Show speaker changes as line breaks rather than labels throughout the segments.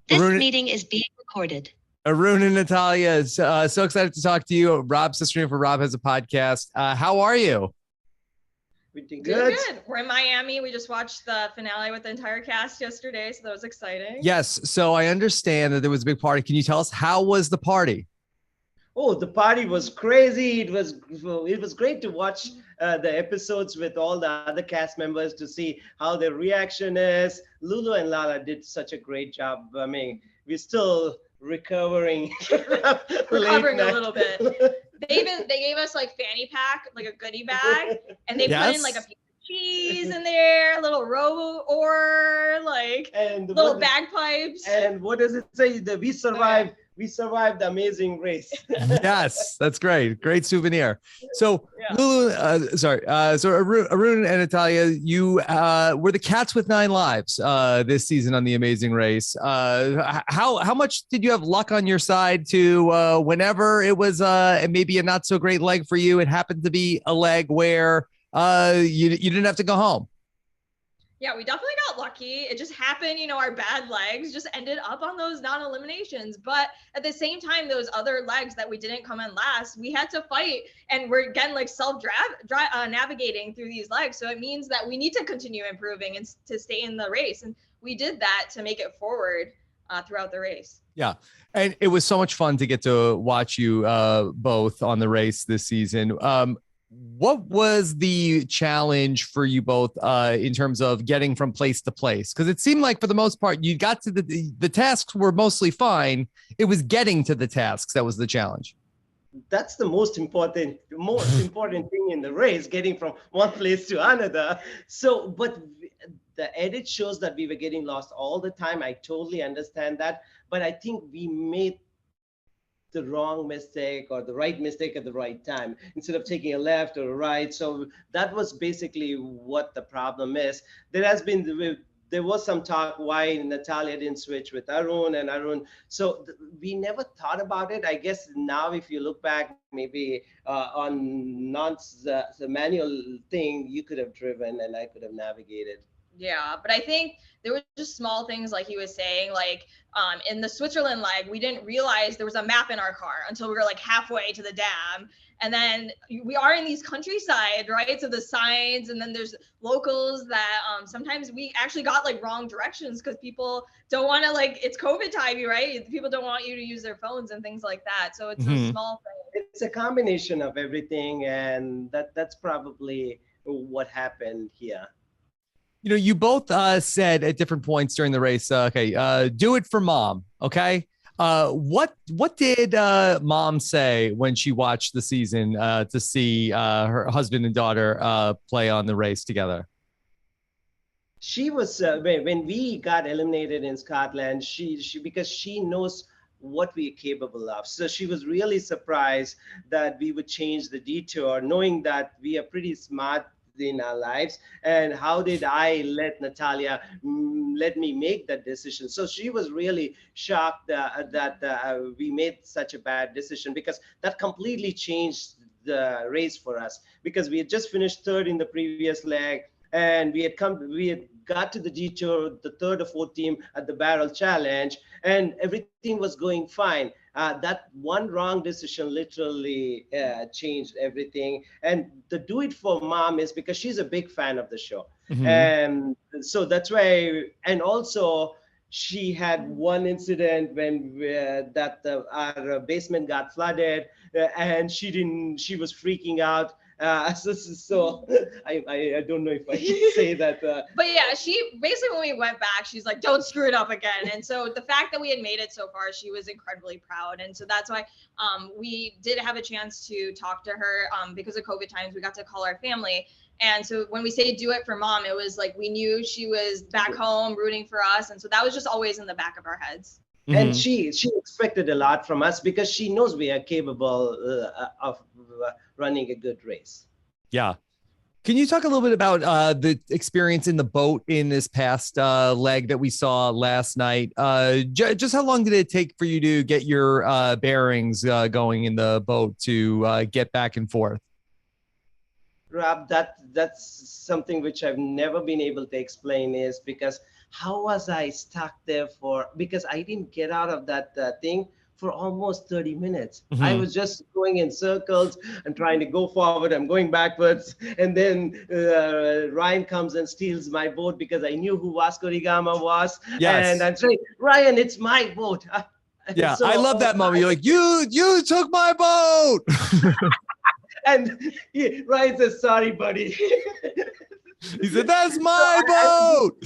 This
Arun,
meeting is being recorded.
Arun and Natalia, so excited to talk to you. Rob's sister for Rob has a podcast. How are you?
Pretty
Doing
good.
good. We're in Miami. We just watched the finale with the entire cast yesterday, so that was exciting.
Yes. So I understand that there was a big party. Can you tell us how was the party?
Oh, the party was crazy. It was great to watch the episodes with all the other cast members to see how their reaction is. Lulu and Lala did such a great job. I mean, we're still recovering.
Recovering a little bit. They gave us like fanny pack, like a goodie bag, and they put in like a piece of cheese in there, a little robo or like
and
little bagpipes.
And what does it say? That we survived. We survived the amazing race.
Yes, that's great. Great souvenir. So, yeah. Lulu, so Arun and Natalia, you were the cats with 9 lives this season on The Amazing Race. How much did you have luck on your side to whenever it was maybe a not so great leg for you, it happened to be a leg where you didn't have to go home?
Yeah, we definitely got lucky. It just happened, our bad legs just ended up on those non-eliminations. But at the same time, those other legs that we didn't come in last, we had to fight. And we're again like navigating through these legs. So it means that we need to continue improving and to stay in the race. And we did that to make it forward throughout the race.
Yeah. And it was so much fun to get to watch you both on the race this season. What was the challenge for you both in terms of getting from place to place? Because it seemed like for the most part, you got to the tasks were mostly fine. It was getting to the tasks that was the challenge.
That's the most important thing in the race, getting from one place to another. So, but the edit shows that we were getting lost all the time. I totally understand that. But I think we made the wrong mistake or the right mistake at the right time instead of taking a left or a right. So that was basically what the problem is. There was some talk why Natalia didn't switch with Arun. So we never thought about it. I guess now if you look back, maybe on the manual thing, you could have driven and I could have navigated.
Yeah, but I think there were just small things like he was saying, like in the Switzerland leg, we didn't realize there was a map in our car until we were like halfway to the dam. And then we are in these countryside, right? So the signs, and then there's locals that sometimes we actually got like wrong directions because people don't want to, like, it's COVID time, right? People don't want you to use their phones and things like that. So it's a small thing.
It's a combination of everything. And that's probably what happened here.
You both said at different points during the race, do it for mom. Okay. What did mom say when she watched the season to see her husband and daughter play on the race together?
She was when we got eliminated in Scotland, she because she knows what we're capable of. So she was really surprised that we would change the detour, knowing that we are pretty smart in our lives. And how did I let Natalia let me make that decision? So she was really shocked that we made such a bad decision, because that completely changed the race for us, because we had just finished third in the previous leg, and we had got to the detour, the third or fourth team at the barrel challenge, and everything was going fine. That one wrong decision literally changed everything. And the do it for mom is because she's a big fan of the show. Mm-hmm. And so that's why, and also she had one incident when our basement got flooded, and she was freaking out. So I don't know if I can say that.
But yeah, she basically, when we went back, she's like, don't screw it up again. And so the fact that we had made it so far, she was incredibly proud. And so that's why we did have a chance to talk to her because of COVID times. We got to call our family. And so when we say do it for mom, it was like we knew she was back home rooting for us. And so that was just always in the back of our heads.
Mm-hmm. And she expected a lot from us because she knows we are capable of running a good race.
Yeah. Can you talk a little bit about the experience in the boat in this past leg that we saw last night? Just how long did it take for you to get your bearings going in the boat to get back and forth?
Rob, that's something which I've never been able to explain, is because how was I stuck there for, because I didn't get out of that thing for almost 30 minutes. I was just going in circles and trying to go forward. I'm going backwards. And then Ryan comes and steals my boat because I knew who Vasco da Gama was.
Yes.
And I'm saying, Ryan, it's my boat.
Yeah,
So,
I love that moment. You're like, you took my boat.
And Ryan says, sorry, buddy.
He said, that's my boat.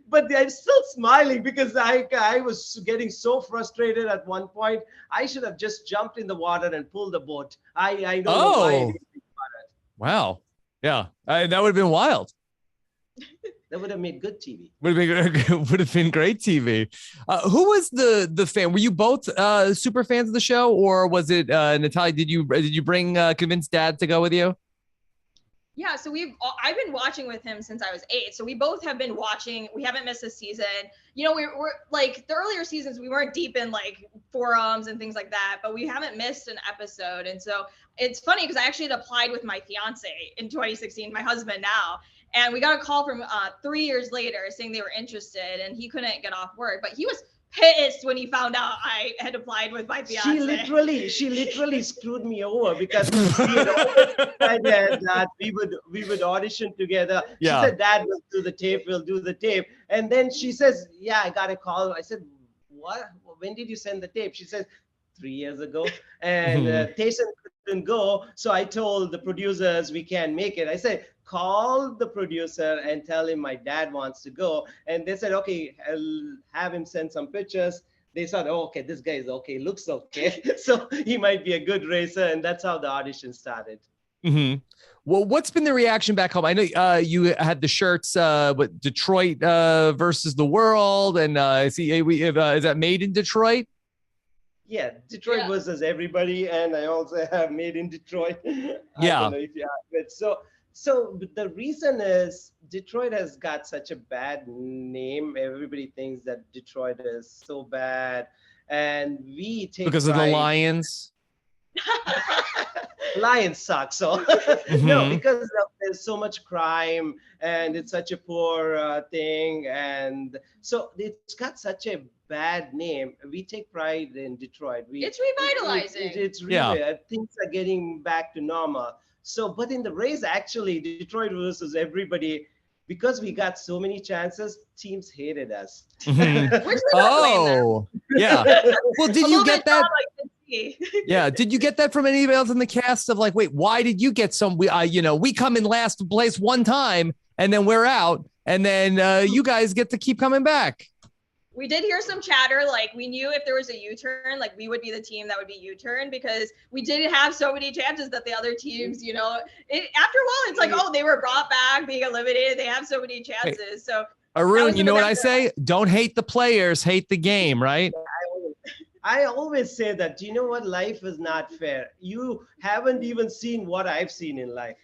But I'm still smiling because I was getting so frustrated at one point. I should have just jumped in the water and pulled the boat. I don't know why I didn't think about it.
Wow. Yeah, that would have been wild.
That would have made good TV.
Would have been great TV. Who was the fan? Were you both super fans of the show, or was it Natalia? Did you bring convince Dad to go with you?
Yeah, so I've been watching with him since I was 8. So we both have been watching. We haven't missed a season. You know, we're like the earlier seasons, we weren't deep in like forums and things like that, but we haven't missed an episode. And so it's funny because I actually had applied with my fiance in 2016, my husband now. And we got a call from 3 years later saying they were interested, and he couldn't get off work, but he was pissed when he found out I had applied with my fiance.
She literally screwed me over because we had always decided that we would audition together.
Yeah.
She said, Dad, we'll do the tape. And then she says, yeah, I got a call. I said, what? When did you send the tape? She says, 3 years ago. And Tayson couldn't go. So I told the producers we can't make it. I said, call the producer and tell him my dad wants to go. And they said, okay, I'll have him send some pictures. They thought, oh, okay, this guy is okay, looks okay. So he might be a good racer. And that's how the audition started.
Well, what's been the reaction back home? I know you had the shirts, with Detroit versus the world. And is that made in Detroit?
Yeah, Detroit versus everybody. And I also have made in Detroit. I don't know if you have it. So the reason is Detroit has got such a bad name. Everybody thinks that Detroit is so bad. And we take
because of the Lions.
Lions suck. So no, because there's so much crime and it's such a poor thing. And so it's got such a bad name. We take pride in Detroit.
It's revitalizing.
It's really, things are getting back to normal. So, but in the race, actually, Detroit versus everybody, because we got so many chances, teams hated us.
Oh, yeah. Well, did you get that? Yeah. Did you get that from anybody else in the cast of like, wait, why did you get some? We come in last place one time and then we're out, and then you guys get to keep coming back.
We did hear some chatter, like we knew if there was a U-turn, like we would be the team that would be U-turn because we did have so many chances that the other teams, after a while, it's like, oh, they were brought back, being eliminated. They have so many chances. Hey, so
Arun, you know what I say? Don't hate the players, hate the game, right?
I always say that. Do you know what? Life is not fair. You haven't even seen what I've seen in life.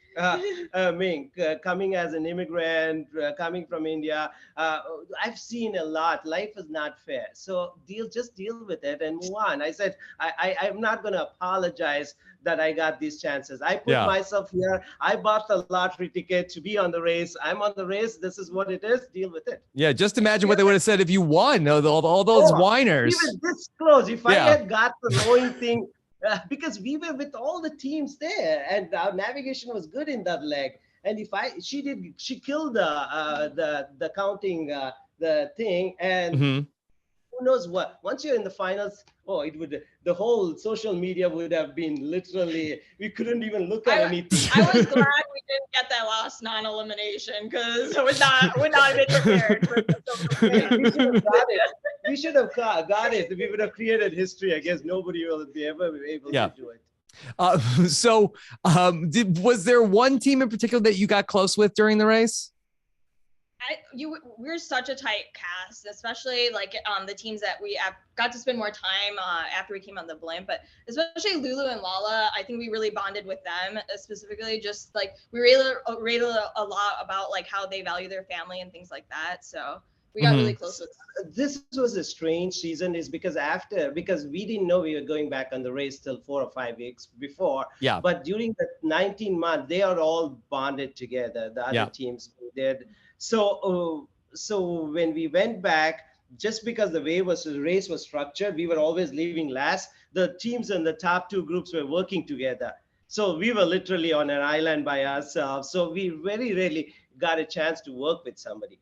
Coming as an immigrant, coming from India, I've seen a lot. Life is not fair. So just deal with it and move on. I said, I'm not going to apologize that I got these chances. I put myself here. I bought the lottery ticket to be on the race. I'm on the race. This is what it is. Deal with it.
Yeah, just imagine what they would have said if you won. All those whiners.
Even this close. If I had got the rowing thing, because we were with all the teams there, and our navigation was good in that leg. And she killed the counting the thing, and who knows what? Once you're in the finals, the whole social media would have been literally, we couldn't even look at anything.
I was glad we didn't get that last non-elimination because I would not have been prepared.
We should have got it. We would have created history. I guess nobody will be able to do it.
So was there one team in particular that you got close with during the race?
We're such a tight cast, especially like the teams that we got to spend more time after we came on the blimp, but especially Lulu and Lala, I think we really bonded with them specifically. Just like we rated a lot about like how they value their family and things like that. So we got really close with them.
This was a strange season is because we didn't know we were going back on the race till 4 or 5 weeks before.
Yeah.
But during the 19 months, they are all bonded together. The other teams did. So when we went back, just because the way the race was structured, we were always leaving last. The teams in the top two groups were working together. So we were literally on an island by ourselves. So we very rarely got a chance to work with somebody.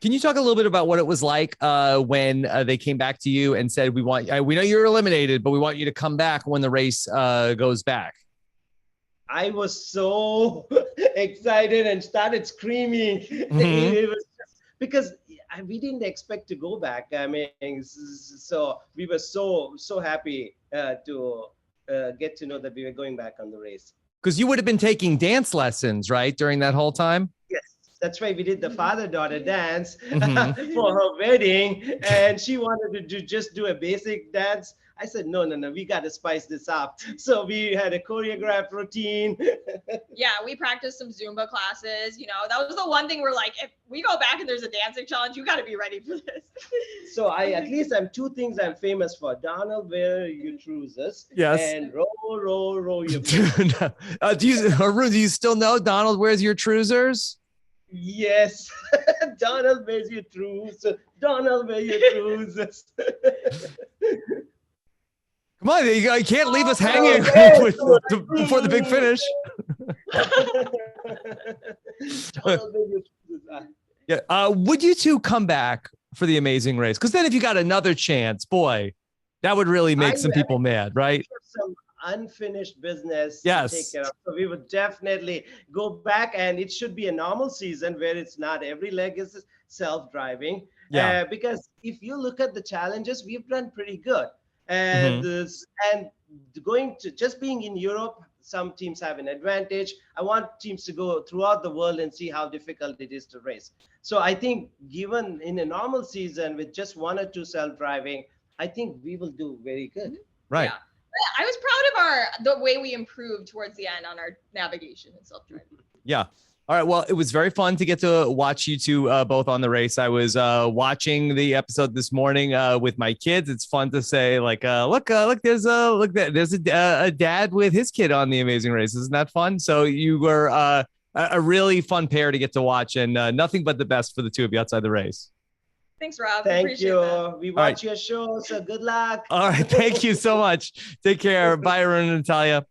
Can you talk a little bit about what it was like when they came back to you and said, we know you're eliminated, but we want you to come back when the race goes back?
I was so excited and started screaming.
Mm-hmm.
It was because we didn't expect to go back. I mean, so we were so happy to get to know that we were going back on the race.
Because you would have been taking dance lessons, right, during that whole time?
Yes, that's why we did the father-daughter dance
Mm-hmm.
for her wedding, and she wanted to just do a basic dance. I said, no, we got to spice this up. So we had a choreographed routine.
Yeah, we practiced some Zumba classes. You know, that was the one thing we're like, if we go back and there's a dancing challenge, you got to be ready for this.
So at least I'm two things I'm famous for. Donald, wear your trousers.
Yes.
And roll your
Arun, do you still know Donald wears your trousers?
Yes. Donald wears your trousers. Donald wear your trousers.
Come on, you can't leave us hanging before the big finish. Yeah. Would you two come back for the Amazing Race? Because then if you got another chance, boy, that would really make some people mad, right?
Some unfinished business
yes.
to take care of. So we would definitely go back, and it should be a normal season where it's not every leg is self-driving.
Yeah.
Because if you look at the challenges, we've done pretty good. And and going to just being in Europe, some teams have an advantage. I want teams to go throughout the world and see how difficult it is to race. So I think given in a normal season with just one or two self-driving, I think we will do very good.
Right.
Yeah. I was proud of the way we improved towards the end on our navigation and self-driving.
Yeah. All right. Well, it was very fun to get to watch you two both on the race. I was watching the episode this morning with my kids. It's fun to say, like, look, there's a dad with his kid on the Amazing Race. Isn't that fun? So you were a really fun pair to get to watch, and nothing but the best for the two of you outside the race.
Thanks, Rob.
Thank you.
That.
We watch your show, so good luck.
All right. Thank you so much. Take care. Bye, Arun and Natalia.